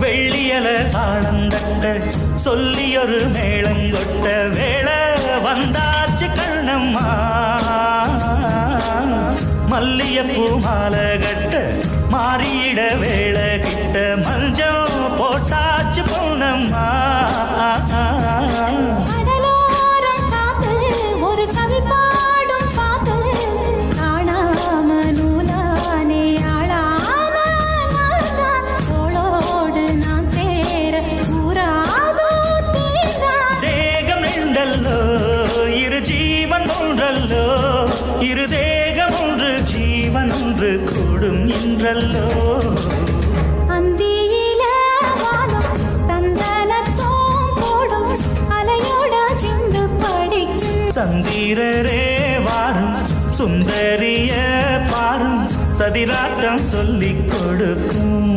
வெள்ளியல தாளந்தட்ட சொல்லியொரு மேளங்கொட்ட வேளை வந்தாச்சு கண்ணம்மா மல்லியப்பூ மாலை கட்ட மாறியிட வேளை கிட்ட மஞ்சள் போட்டாச்சு பொன்னம்மா ஒரு கவி பாடும் பாட்டு காணாம நூலானே ஆளானோடு நான் சேர கூறாதோ தேகம் உண்டல்லோ இரு ஜீவன் ஒன்றல்லோ இரு தேகம் ஒன்று ஜீவன் ஒன்று கூடும் என்றல்லோ அந்தியில வானம் தந்தனத்தோம் போடும் அலையோட சிந்து படிக்கும் சந்திரரே வாரும் சுந்தரிய பாரும் சதிராட்டம் சொல்லிக் கொடுக்கும்